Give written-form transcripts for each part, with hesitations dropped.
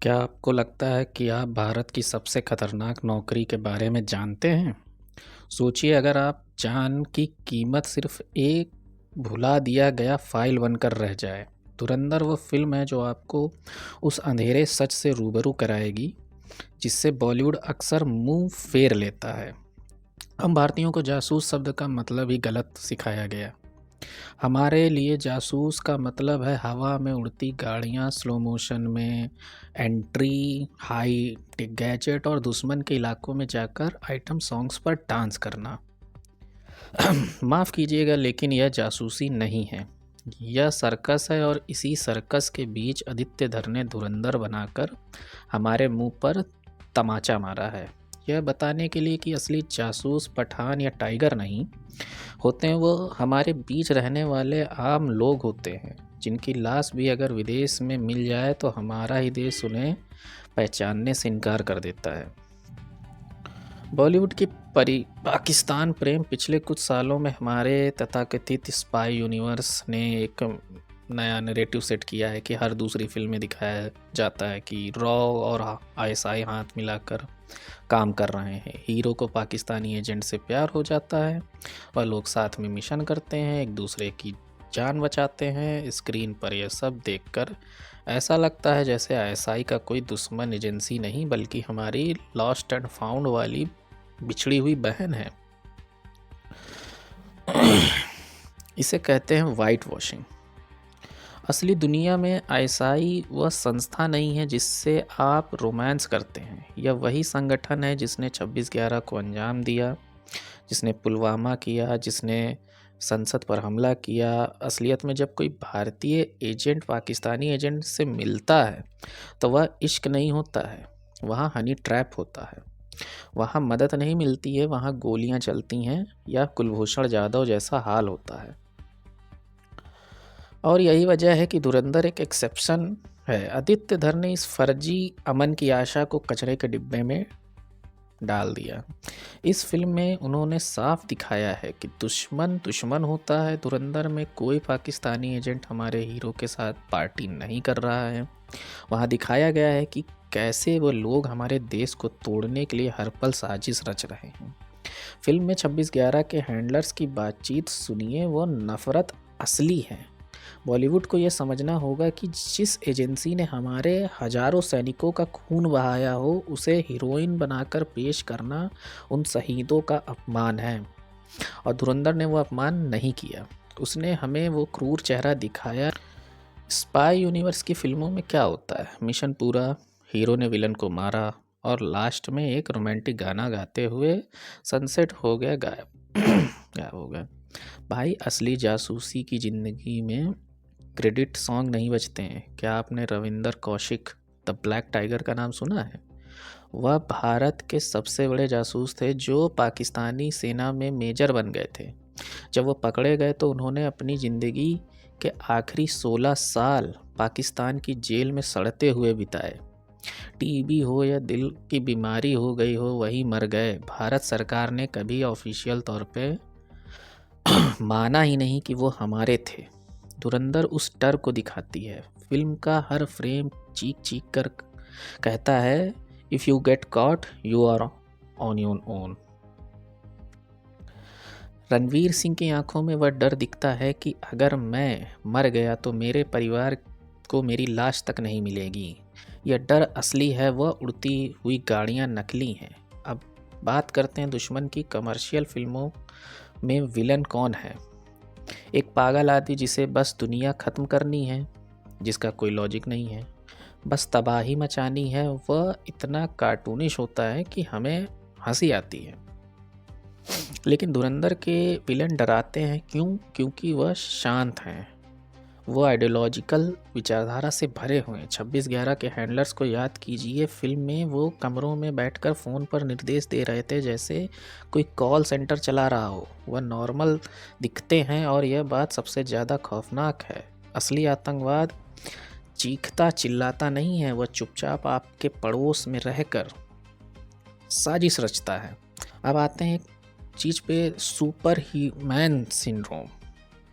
क्या आपको लगता है कि आप भारत की सबसे खतरनाक नौकरी के बारे में जानते हैं? सोचिए अगर आप जान की कीमत सिर्फ एक भुला दिया गया फाइल बनकर रह जाए। धुरंधर वो फ़िल्म है जो आपको उस अंधेरे सच से रूबरू कराएगी, जिससे बॉलीवुड अक्सर मुँह फेर लेता है। हम भारतीयों को जासूस शब्द का मतलब ही गलत सिखाया गया। हमारे लिए जासूस का मतलब है हवा में उड़ती गाड़ियाँ, स्लो मोशन में एंट्री, हाई टेक गैजेट और दुश्मन के इलाकों में जाकर आइटम सॉन्ग्स पर डांस करना। माफ़ कीजिएगा लेकिन यह जासूसी नहीं है। यह सर्कस है और इसी सर्कस के बीच आदित्य धर ने धुरंधर बनाकर हमारे मुंह पर तमाचा मारा है। यह बताने के लिए कि असली जासूस पठान या टाइगर नहीं होते हैं, वो हमारे बीच रहने वाले आम लोग होते हैं, जिनकी लाश भी अगर विदेश में मिल जाए तो हमारा ही देश उन्हें पहचानने से इनकार कर देता है। बॉलीवुड की पाकिस्तान प्रेम पिछले कुछ सालों में हमारे तथाकथित स्पाई यूनिवर्स ने एक नया नैरेटिव सेट किया है कि हर दूसरी फिल्म में दिखाया जाता है कि रॉ और आईएसआई हाथ मिलाकर काम कर रहे हैं। हीरो को पाकिस्तानी एजेंट से प्यार हो जाता है और लोग साथ में मिशन करते हैं, एक दूसरे की जान बचाते हैं। स्क्रीन पर यह सब देखकर ऐसा लगता है जैसे आईएसआई का कोई दुश्मन एजेंसी नहीं बल्कि हमारी लॉस्ट एंड फाउंड वाली बिछड़ी हुई बहन है। इसे कहते हैं वाइट वॉशिंग। असली दुनिया में आईएसआई वह संस्था नहीं है जिससे आप रोमांस करते हैं। यह वही संगठन है जिसने 26/11 को अंजाम दिया, जिसने पुलवामा किया, जिसने संसद पर हमला किया। असलियत में जब कोई भारतीय एजेंट पाकिस्तानी एजेंट से मिलता है तो वह इश्क नहीं होता है, वहाँ हनी ट्रैप होता है। वहाँ मदद नहीं मिलती है, वहाँ गोलियां चलती हैं या कुलभूषण जाधव जैसा हाल होता है। और यही वजह है कि धुरंधर एक एक्सेप्शन है। आदित्य धर ने इस फर्जी अमन की आशा को कचरे के डिब्बे में डाल दिया। इस फिल्म में उन्होंने साफ दिखाया है कि दुश्मन दुश्मन होता है। धुरंधर में कोई पाकिस्तानी एजेंट हमारे हीरो के साथ पार्टी नहीं कर रहा है। वहाँ दिखाया गया है कि कैसे वो लोग हमारे देश को तोड़ने के लिए हर पल साजिश रच रहे हैं। फिल्म में 26/11 के हैंडलर्स की बातचीत सुनिए, वो नफरत असली है। बॉलीवुड को यह समझना होगा कि जिस एजेंसी ने हमारे हजारों सैनिकों का खून बहाया हो, उसे हीरोइन बनाकर पेश करना उन शहीदों का अपमान है। और धुरंधर ने वो अपमान नहीं किया, उसने हमें वो क्रूर चेहरा दिखाया। स्पाई यूनिवर्स की फिल्मों में क्या होता है? मिशन पूरा, हीरो ने विलन को मारा और लास्ट में एक रोमांटिक गाना गाते हुए सनसेट हो गया, गायब गायब हो गया। भाई, असली जासूसी की ज़िंदगी में क्रेडिट सॉन्ग नहीं बजते हैं। क्या आपने Ravinder Kaushik the black tiger का नाम सुना है? वह भारत के सबसे बड़े जासूस थे जो पाकिस्तानी सेना में मेजर बन गए थे। जब वो पकड़े गए तो उन्होंने अपनी ज़िंदगी के आखिरी 16 साल पाकिस्तान की जेल में सड़ते हुए बिताए। टीबी हो या दिल की बीमारी हो गई हो, वही मर गए। भारत सरकार ने कभी ऑफिशियल तौर पे माना ही नहीं कि वो हमारे थे। धुरंधर उस डर को दिखाती है। फिल्म का हर फ्रेम चीख चीख कर कहता है, if you get caught you are on your own. Ranveer Singh की आंखों में वह डर दिखता है कि अगर मैं मर गया तो मेरे परिवार को मेरी लाश तक नहीं मिलेगी। यह डर असली है, वह उड़ती हुई गाड़ियां नकली हैं। अब बात करते हैं दुश्मन की। कमर्शियल फिल्मों में विलन कौन है? एक पागल आदमी जिसे बस दुनिया ख़त्म करनी है, जिसका कोई लॉजिक नहीं है, बस तबाही मचानी है। वह इतना कार्टूनिश होता है कि हमें हंसी आती है। लेकिन धुरंधर के विलन डराते हैं। क्यों? क्योंकि वह शांत हैं, वो आइडियोलॉजिकल विचारधारा से भरे हुए हैं। 26/11 के हैंडलर्स को याद कीजिए। फिल्म में वो कमरों में बैठकर फ़ोन पर निर्देश दे रहे थे जैसे कोई कॉल सेंटर चला रहा हो। वह नॉर्मल दिखते हैं और यह बात सबसे ज़्यादा खौफनाक है। असली आतंकवाद चीखता चिल्लाता नहीं है, वह चुपचाप आपके पड़ोस में रहकर साजिश रचता है। अब आते हैं एक चीज़ पे, सुपर ह्यूमन सिंड्रोम।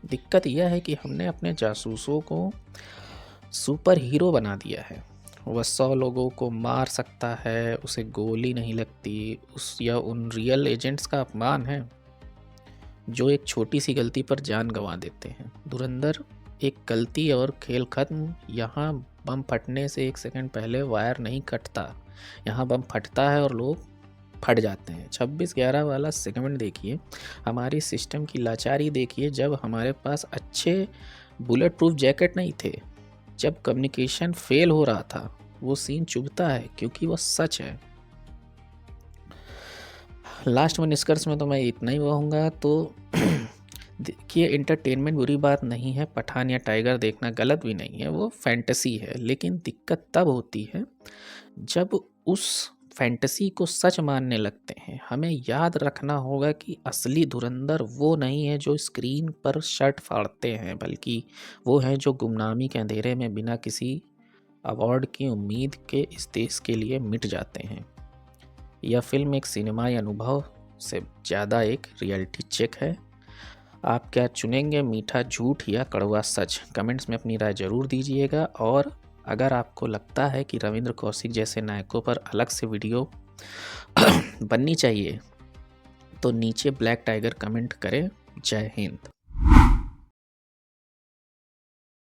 दिक्कत यह है कि हमने अपने जासूसों को सुपर हीरो बना दिया है। वह 100 लोगों को मार सकता है, उसे गोली नहीं लगती, यह उन रियल एजेंट्स का अपमान है जो एक छोटी सी गलती पर जान गंवा देते हैं। धुरंधर एक गलती और खेल खत्म। यहाँ बम फटने से 1 सेकंड पहले वायर नहीं कटता, यहाँ बम फटता है और लोग फट जाते हैं। 26/11 वाला सेगमेंट देखिए, हमारी सिस्टम की लाचारी देखिए। जब हमारे पास अच्छे बुलेट प्रूफ जैकेट नहीं थे, जब कम्युनिकेशन फेल हो रहा था, वो सीन चुभता है क्योंकि वो सच है। लास्ट में निष्कर्ष में तो मैं इतना ही कहूँगा। तो देखिए, एंटरटेनमेंट बुरी बात नहीं है, पठान या टाइगर देखना गलत भी नहीं है, वो फैंटेसी है। लेकिन दिक्कत तब होती है जब उस फैंटेसी को सच मानने लगते हैं। हमें याद रखना होगा कि असली धुरंधर वो नहीं है जो स्क्रीन पर शर्ट फाड़ते हैं, बल्कि वो हैं जो गुमनामी के अंधेरे में बिना किसी अवार्ड की उम्मीद के इस देश के लिए मिट जाते हैं। यह फिल्म एक सिनेमाई अनुभव से ज़्यादा एक रियलिटी चेक है। आप क्या चुनेंगे, मीठा झूठ या कड़वा सच? कमेंट्स में अपनी राय ज़रूर दीजिएगा। और अगर आपको लगता है कि रविंद्र कौशिक जैसे नायकों पर अलग से वीडियो बननी चाहिए तो नीचे ब्लैक टाइगर कमेंट करें। जय हिंद।